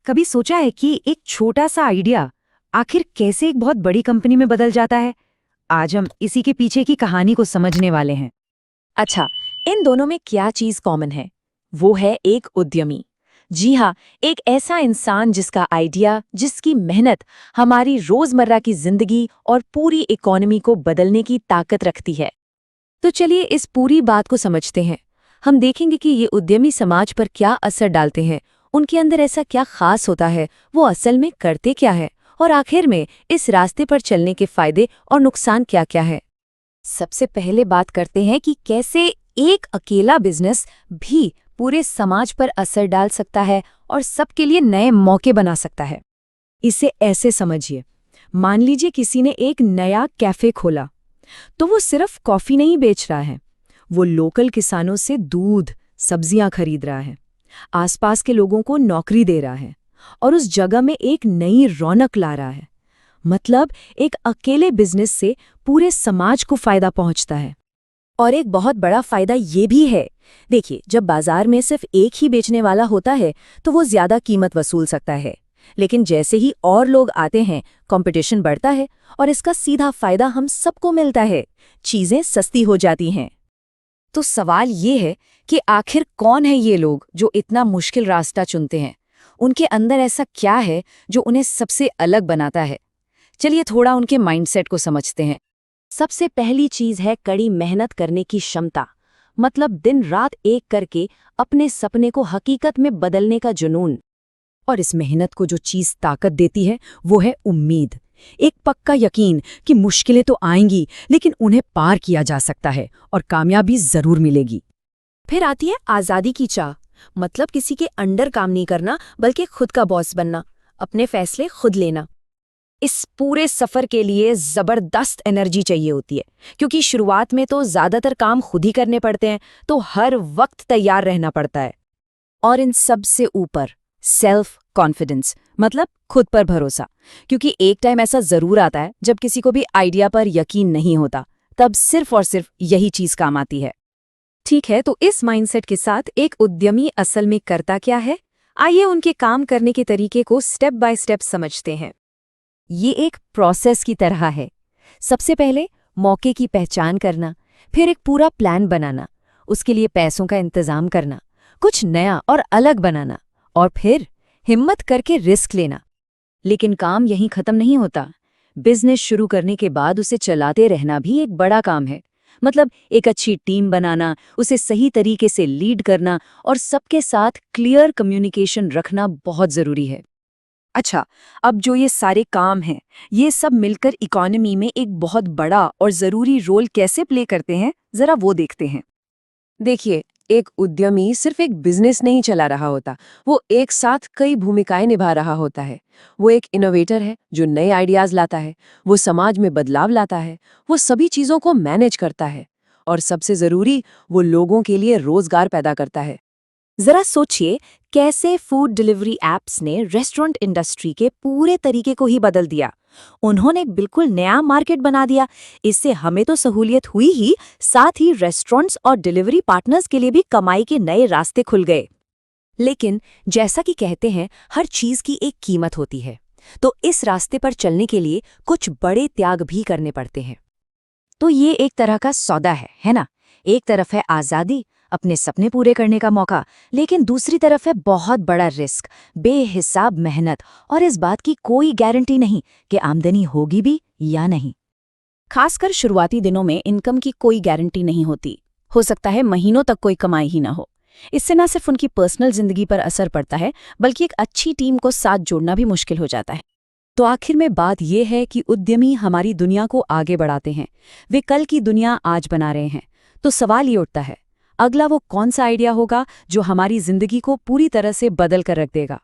कभी सोचा है कि एक छोटा सा आइडिया आखिर कैसे एक बहुत बड़ी कंपनी में बदल जाता है? आज हम इसी के पीछे की कहानी को समझने वाले हैं। अच्छा, इन दोनों में क्या चीज कॉमन है? वो है एक उद्यमी। जी हाँ, एक ऐसा इंसान जिसका आइडिया, जिसकी मेहनत हमारी रोजमर्रा की जिंदगी और पूरी इकोनॉमी को बदलने की ताकत रखती है। तो चलिए इस पूरी बात को समझते हैं। हम देखेंगे कि ये उद्यमी समाज पर क्या असर डालते हैं, उनके अंदर ऐसा क्या खास होता है, वो असल में करते क्या है, और आखिर में इस रास्ते पर चलने के फायदे और नुकसान क्या-क्या है। सबसे पहले बात करते हैं कि कैसे एक अकेला बिजनेस भी पूरे समाज पर असर डाल सकता है और सबके लिए नए मौके बना सकता है। इसे ऐसे समझिए, मान लीजिए किसी ने एक नया कैफे खोला, तो वो सिर्फ कॉफी नहीं बेच रहा है, वो लोकल किसानों से दूध, सब्जियां खरीद रहा है, आसपास के लोगों को नौकरी दे रहा है और उस जगह में एक नई रौनक ला रहा है। मतलब एक अकेले बिजनेस से पूरे समाज को फायदा पहुंचता है। और एक बहुत बड़ा फायदा ये भी है, देखिए, जब बाजार में सिर्फ एक ही बेचने वाला होता है तो वो ज्यादा कीमत वसूल सकता है, लेकिन जैसे ही और लोग आते हैं, कंपटीशन बढ़ता है और इसका सीधा फायदा हम सबको मिलता है। चीजें सस्ती हो जाती हैं। तो सवाल ये है कि आखिर कौन है ये लोग जो इतना मुश्किल रास्ता चुनते हैं? उनके अंदर ऐसा क्या है जो उन्हें सबसे अलग बनाता है? चलिए थोड़ा उनके माइंडसेट को समझते हैं। सबसे पहली चीज है कड़ी मेहनत करने की क्षमता। मतलब दिन रात एक करके अपने सपने को हकीकत में बदलने का जुनून। और इस मेहनत को जो चीज ताकत देती है वो है उम्मीद, एक पक्का यकीन कि मुश्किलें तो आएंगी लेकिन उन्हें पार किया जा सकता है और कामयाबी जरूर मिलेगी। फिर आती है आजादी की चाह। मतलब किसी के अंडर काम नहीं करना, बल्कि खुद का बॉस बनना, अपने फैसले खुद लेना। इस पूरे सफर के लिए जबरदस्त एनर्जी चाहिए होती है, क्योंकि शुरुआत में तो ज्यादातर काम खुद ही करने पड़ते हैं, तो हर वक्त तैयार रहना पड़ता है। और इन सबसे ऊपर सेल्फ कॉन्फिडेंस, मतलब खुद पर भरोसा, क्योंकि एक टाइम ऐसा जरूर आता है जब किसी को भी आइडिया पर यकीन नहीं होता, तब सिर्फ और सिर्फ यही चीज काम आती है। ठीक है, तो इस माइंडसेट के साथ एक उद्यमी असल में करता क्या है? आइए उनके काम करने के तरीके को स्टेप बाय स्टेप समझते हैं। ये एक प्रोसेस की तरह है। सबसे पहले मौके की पहचान करना, फिर एक पूरा प्लान बनाना, उसके लिए पैसों का इंतजाम करना, कुछ नया और अलग बनाना, और फिर हिम्मत करके रिस्क लेना। लेकिन काम यहीं खत्म नहीं होता। बिजनेस शुरू करने के बाद उसे चलाते रहना भी एक बड़ा काम है। मतलब एक अच्छी टीम बनाना, उसे सही तरीके से लीड करना और सबके साथ क्लियर कम्युनिकेशन रखना बहुत जरूरी है। अच्छा, अब जो ये सारे काम हैं, ये सब मिलकर इकोनॉमी में एक बहुत बड़ा और जरूरी रोल कैसे प्ले करते हैं, जरा वो देखते हैं। देखिए, एक उद्यमी सिर्फ एक बिजनेस नहीं चला रहा होता, वो एक साथ कई भूमिकाएं निभा रहा होता है। वो एक इनोवेटर है जो नए आइडियाज लाता है, वो समाज में बदलाव लाता है, वो सभी चीजों को मैनेज करता है, और सबसे जरूरी, वो लोगों के लिए रोजगार पैदा करता है। जरा सोचिए कैसे फूड डिलीवरी एप्स ने रेस्टोरेंट इंडस्ट्री के पूरे तरीके को ही बदल दिया। उन्होंने बिल्कुल नया मार्केट बना दिया। इससे हमें तो सहूलियत हुई ही, साथ ही रेस्टोरेंट्स और डिलीवरी पार्टनर्स के लिए भी कमाई के नए रास्ते खुल गए। लेकिन जैसा कि कहते हैं, हर चीज की एक कीमत होती है, तो इस रास्ते पर चलने के लिए कुछ बड़े त्याग भी करने पड़ते हैं। तो ये एक तरह का सौदा है ना? एक तरफ है आज़ादी, अपने सपने पूरे करने का मौका, लेकिन दूसरी तरफ है बहुत बड़ा रिस्क, बेहिसाब मेहनत, और इस बात की कोई गारंटी नहीं कि आमदनी होगी भी या नहीं। खासकर शुरुआती दिनों में इनकम की कोई गारंटी नहीं होती। हो सकता है महीनों तक कोई कमाई ही ना हो। इससे न सिर्फ उनकी पर्सनल जिंदगी पर असर पड़ता है, बल्कि एक अच्छी टीम को साथ जोड़ना भी मुश्किल हो जाता है। तो आखिर में बात यह है कि उद्यमी हमारी दुनिया को आगे बढ़ाते हैं। वे कल की दुनिया आज बना रहे हैं। तो सवाल ये उठता है, अगला वो कौन सा आइडिया होगा जो हमारी जिंदगी को पूरी तरह से बदल कर रख देगा?